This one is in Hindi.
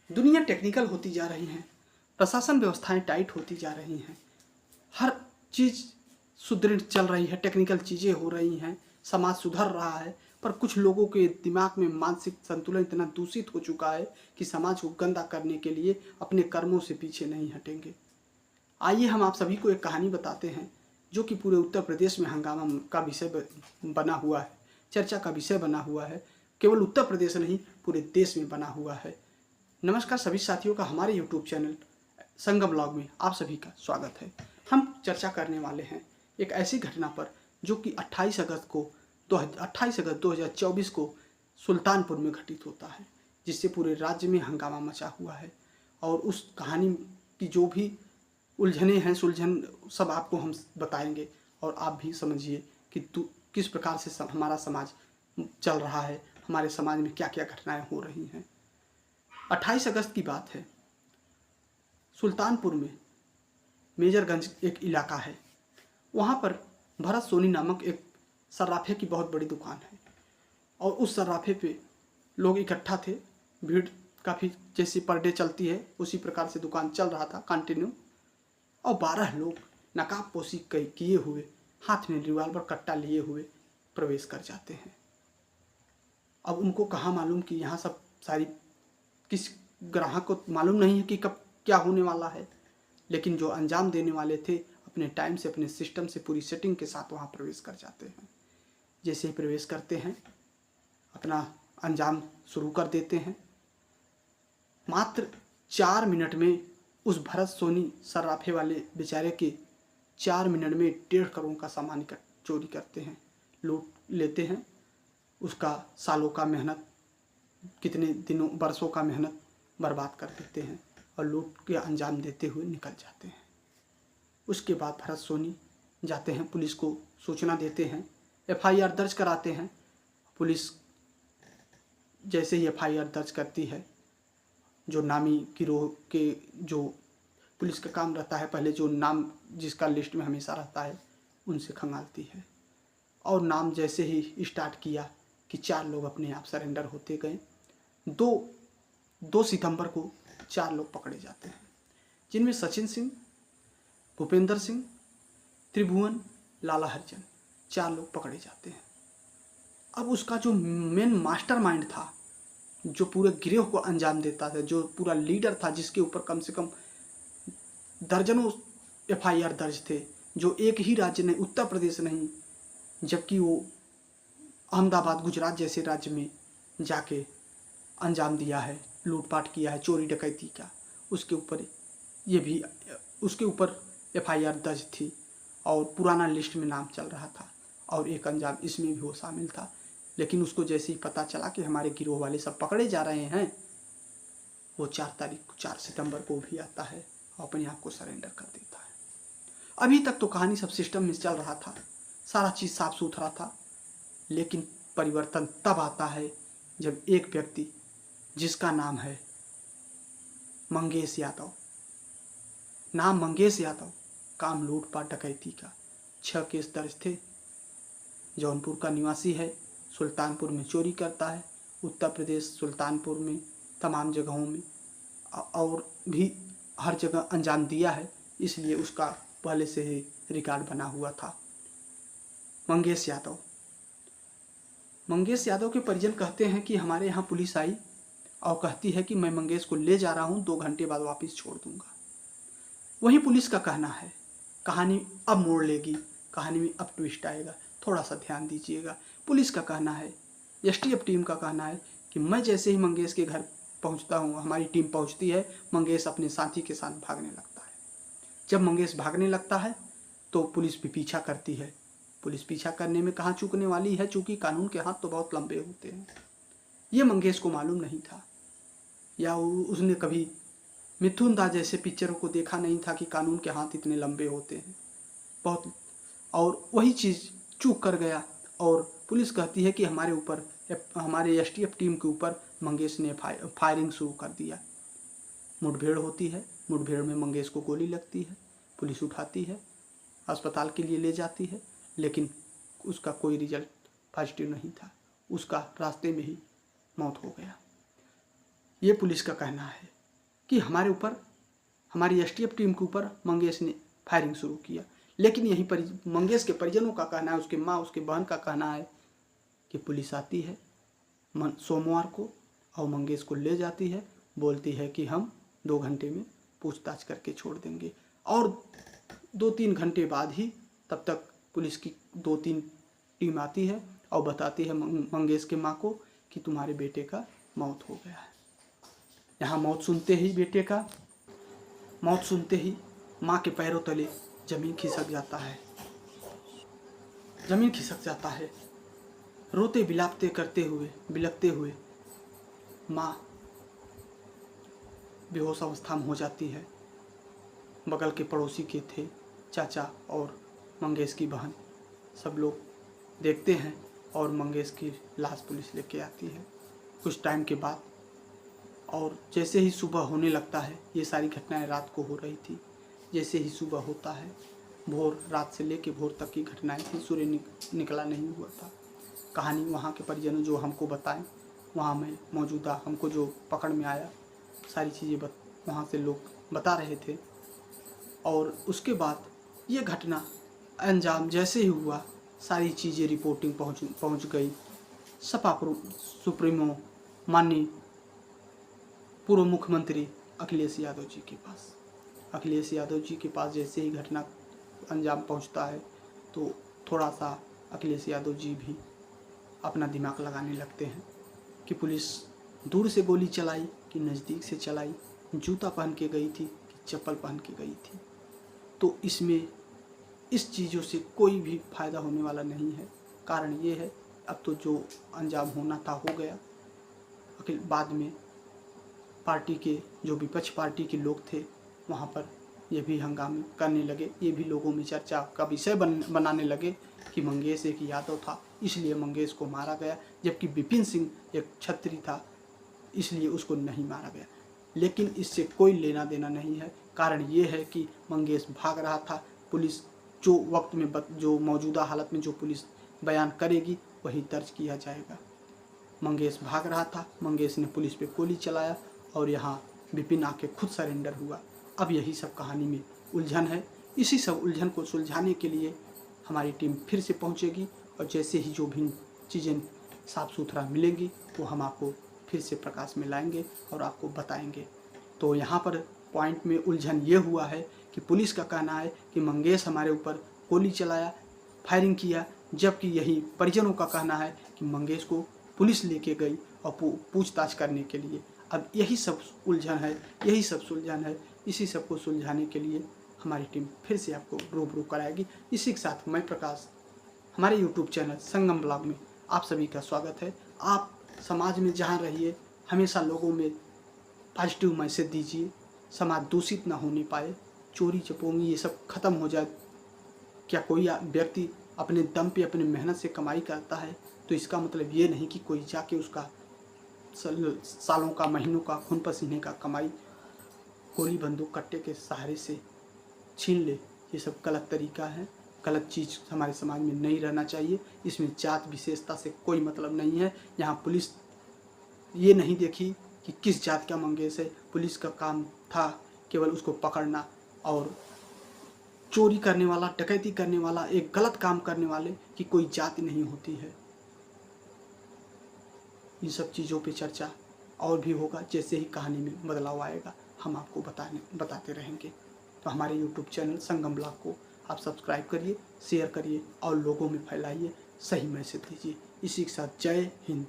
दुनिया टेक्निकल होती जा रही है, प्रशासन व्यवस्थाएं टाइट होती जा रही हैं, हर चीज़ सुदृढ़ चल रही है, टेक्निकल चीज़ें हो रही हैं, समाज सुधर रहा है, पर कुछ लोगों के दिमाग में मानसिक संतुलन इतना दूषित हो चुका है कि समाज को गंदा करने के लिए अपने कर्मों से पीछे नहीं हटेंगे। आइए हम आप सभी को एक कहानी बताते हैं जो कि पूरे उत्तर प्रदेश में हंगामा का विषय बना हुआ है, चर्चा का विषय बना हुआ है। केवल उत्तर प्रदेश नहीं, पूरे देश में बना हुआ है। नमस्कार सभी साथियों का हमारे यूट्यूब चैनल संगम ब्लॉग में आप सभी का स्वागत है। हम चर्चा करने वाले हैं एक ऐसी घटना पर जो कि 28 अगस्त 2024 को सुल्तानपुर में घटित होता है, जिससे पूरे राज्य में हंगामा मचा हुआ है। और उस कहानी की जो भी उलझने हैं, सुलझन सब आपको हम बताएंगे और आप भी समझिए कि किस प्रकार से हमारा समाज चल रहा है, हमारे समाज में क्या क्या घटनाएं हो रही हैं। 28 अगस्त की बात है। सुल्तानपुर में मेजरगंज एक इलाका है, वहाँ पर भरत सोनी नामक एक सर्राफे की बहुत बड़ी दुकान है और उस सर्राफे पे लोग इकट्ठा थे। भीड़ काफ़ी, जैसी पर डे चलती है उसी प्रकार से दुकान चल रहा था कंटिन्यू। और 12 लोग नकाब पोशी किए हुए, हाथ में रिवाल्वर कट्टा लिए हुए प्रवेश कर जाते हैं। अब उनको कहाँ मालूम कि यहाँ सब सारी किस ग्राहक को मालूम नहीं है कि कब क्या होने वाला है, लेकिन जो अंजाम देने वाले थे अपने टाइम से, अपने सिस्टम से, पूरी सेटिंग के साथ वहाँ प्रवेश कर जाते हैं। जैसे ही प्रवेश करते हैं अपना अंजाम शुरू कर देते हैं। मात्र 4 मिनट में उस भरत सोनी सर्राफे वाले बेचारे के 4 मिनट में 1.5 करोड़ का सामान चोरी करते हैं, लूट लेते हैं। उसका सालों का मेहनत, कितने दिनों बरसों का मेहनत बर्बाद कर देते हैं और लूट के अंजाम देते हुए निकल जाते हैं। उसके बाद भरत सोनी जाते हैं, पुलिस को सूचना देते हैं, FIR दर्ज कराते हैं। पुलिस जैसे ही FIR दर्ज करती है, जो नामी गिरोह के, जो पुलिस का काम रहता है, पहले जो नाम जिसका लिस्ट में हमेशा रहता है उनसे खंगालती है। और नाम जैसे ही स्टार्ट किया कि 4 लोग अपने आप सरेंडर होते गए। 2 सितंबर को 4 लोग पकड़े जाते हैं, जिनमें सचिन सिंह, भूपेंद्र सिंह, त्रिभुवन, लाला हरिजन 4 लोग पकड़े जाते हैं। अब उसका जो मेन मास्टरमाइंड था, जो पूरे गिरोह को अंजाम देता था, जो पूरा लीडर था, जिसके ऊपर कम से कम दर्जनों FIR दर्ज थे, जो एक ही राज्य नहीं, उत्तर प्रदेश नहीं, जबकि वो अहमदाबाद, गुजरात जैसे राज्य में जाके अंजाम दिया है, लूटपाट किया है, चोरी डकैती का, उसके ऊपर FIR दर्ज थी और पुराना लिस्ट में नाम चल रहा था और एक अंजाम इसमें भी वो शामिल था। लेकिन उसको जैसे ही पता चला कि हमारे गिरोह वाले सब पकड़े जा रहे हैं, वो 4 सितंबर को भी आता है और अपने आप को सरेंडर कर देता है। अभी तक तो कहानी सब सिस्टम में चल रहा था, सारा चीज़ साफ सुथरा था, लेकिन परिवर्तन तब आता है जब एक व्यक्ति जिसका नाम है मंगेश यादव, काम लूटपाट डकैती का, 6 केस दर्ज थे। जौनपुर का निवासी है, सुल्तानपुर में चोरी करता है। उत्तर प्रदेश सुल्तानपुर में तमाम जगहों में और भी हर जगह अंजाम दिया है, इसलिए उसका पहले से ही रिकॉर्ड बना हुआ था। मंगेश यादव के परिजन कहते हैं कि हमारे यहाँ पुलिस आई और कहती है कि मैं मंगेश को ले जा रहा हूँ, 2 घंटे बाद वापस छोड़ दूंगा। वही पुलिस का कहना है। कहानी अब मोड़ लेगी, कहानी में अब ट्विस्ट आएगा, थोड़ा सा ध्यान दीजिएगा। पुलिस का कहना है, STF टीम का कहना है कि मैं जैसे ही मंगेश के घर पहुंचता हूं, हमारी टीम पहुंचती है, मंगेश अपने साथी के साथ भागने लगता है। जब मंगेश भागने लगता है तो पुलिस भी पीछा करती है। पुलिस पीछा करने में कहाँ चूकने वाली है, चूँकि कानून के हाथ तो बहुत लंबे होते हैं। ये मंगेश को मालूम नहीं था, या उसने कभी मिथुन दा जैसे पिक्चरों को देखा नहीं था कि कानून के हाथ इतने लंबे होते हैं बहुत। और वही चीज़ चूक कर गया और पुलिस कहती है कि हमारे STF टीम के ऊपर मंगेश ने फायरिंग शुरू कर दिया। मुठभेड़ होती है, मुठभेड़ में मंगेश को गोली लगती है, पुलिस उठाती है, अस्पताल के लिए ले जाती है, लेकिन उसका कोई रिजल्ट पॉजिटिव नहीं था, उसका रास्ते में ही मौत हो गया। ये पुलिस का कहना है। कि हमारे ऊपर, हमारी एसटीएफ टीम के ऊपर मंगेश ने फायरिंग शुरू किया। लेकिन यहीं पर मंगेश के परिजनों का कहना है, उसके माँ, उसके बहन का कहना है कि पुलिस आती है सोमवार को और मंगेश को ले जाती है, बोलती है कि हम 2 घंटे में पूछताछ करके छोड़ देंगे। और 2-3 घंटे बाद ही तब तक पुलिस की 2-3 टीम आती है और बताती है मंगेश के माँ को कि तुम्हारे बेटे का मौत हो गया है। यहाँ मौत सुनते ही माँ के पैरों तले जमीन खिसक जाता है। रोते बिलखते हुए माँ बेहोश अवस्था में हो जाती है। बगल के पड़ोसी के थे चाचा और मंगेश की बहन, सब लोग देखते हैं और मंगेश की लाश पुलिस लेके आती है कुछ टाइम के बाद। और जैसे ही सुबह होने लगता है, ये सारी घटनाएं रात को हो रही थी, जैसे ही सुबह होता है, रात से लेके भोर तक की घटनाएं थी, सूर्य निकला नहीं हुआ था। कहानी वहाँ के परिजनों जो हमको बताएं, वहाँ में मौजूदा हमको जो पकड़ में आया, सारी चीज़ें वहाँ से लोग बता रहे थे। और उसके बाद ये घटना अंजाम जैसे ही हुआ, सारी चीज़ें रिपोर्टिंग पहुँच गई सपा सुप्रीमो माननीय पूर्व मुख्यमंत्री अखिलेश यादव जी के पास। अखिलेश यादव जी के पास जैसे ही घटना अंजाम पहुंचता है तो थोड़ा सा अखिलेश यादव जी भी अपना दिमाग लगाने लगते हैं कि पुलिस दूर से गोली चलाई कि नज़दीक से चलाई, जूता पहन के गई थी कि चप्पल पहन के गई थी। तो इसमें इस चीज़ों से कोई भी फ़ायदा होने वाला नहीं है। कारण ये है, अब तो जो अंजाम होना था हो गया। बाद में पार्टी के जो विपक्ष पार्टी के लोग थे वहाँ पर ये भी हंगामे करने लगे, ये भी लोगों में चर्चा का विषय बनाने लगे कि मंगेश एक यादव था इसलिए मंगेश को मारा गया, जबकि विपिन सिंह एक क्षत्रिय था इसलिए उसको नहीं मारा गया। लेकिन इससे कोई लेना देना नहीं है। कारण ये है कि मंगेश भाग रहा था। पुलिस जो वक्त में जो मौजूदा हालत में जो पुलिस बयान करेगी वही दर्ज किया जाएगा। मंगेश भाग रहा था, मंगेश ने पुलिस पे गोली चलाया और यहाँ विपिन आके खुद सरेंडर हुआ। अब यही सब कहानी में उलझन है। इसी सब उलझन को सुलझाने के लिए हमारी टीम फिर से पहुँचेगी और जैसे ही जो भी चीज़ें साफ़ सुथरा मिलेंगी वो हम आपको फिर से प्रकाश में लाएंगे और आपको बताएंगे। तो यहाँ पर पॉइंट में उलझन ये हुआ है कि पुलिस का कहना है कि मंगेश हमारे ऊपर गोली चलाया, फायरिंग किया, जबकि यही परिजनों का कहना है कि मंगेश को पुलिस लेके गई और पूछताछ करने के लिए। अब यही सब उलझन है। इसी सब को सुलझाने के लिए हमारी टीम फिर से आपको रूबरू कराएगी। इसी के साथ मैं प्रकाश हमारे YouTube चैनल संगम ब्लॉग में आप सभी का स्वागत है। आप समाज में जहाँ रहिए हमेशा लोगों में पॉजिटिव मैसेज दीजिए, समाज दूषित ना होने पाए, चोरी चपोंगी ये सब खत्म हो जाए। क्या कोई व्यक्ति अपने दम पे अपने मेहनत से कमाई करता है तो इसका मतलब ये नहीं कि कोई जाके उसका सालों का महीनों का खून पसीने का कमाई गोली बंदूक कट्टे के सहारे से छीन ले। ये सब गलत तरीका है, गलत चीज़ हमारे समाज में नहीं रहना चाहिए। इसमें जात विशेषता से कोई मतलब नहीं है। यहाँ पुलिस ये नहीं देखी कि किस जात का मंगेश है, पुलिस का काम था केवल उसको पकड़ना और चोरी करने वाला, डकैती करने वाला, एक गलत काम करने वाले की कोई जाति नहीं होती है। इन सब चीज़ों पे चर्चा और भी होगा। जैसे ही कहानी में बदलाव आएगा हम आपको बताते रहेंगे। तो हमारे YouTube चैनल संगम ब्लॉग को आप सब्सक्राइब करिए, शेयर करिए और लोगों में फैलाइए, सही मैसेज दीजिए। इसी के साथ जय हिंद।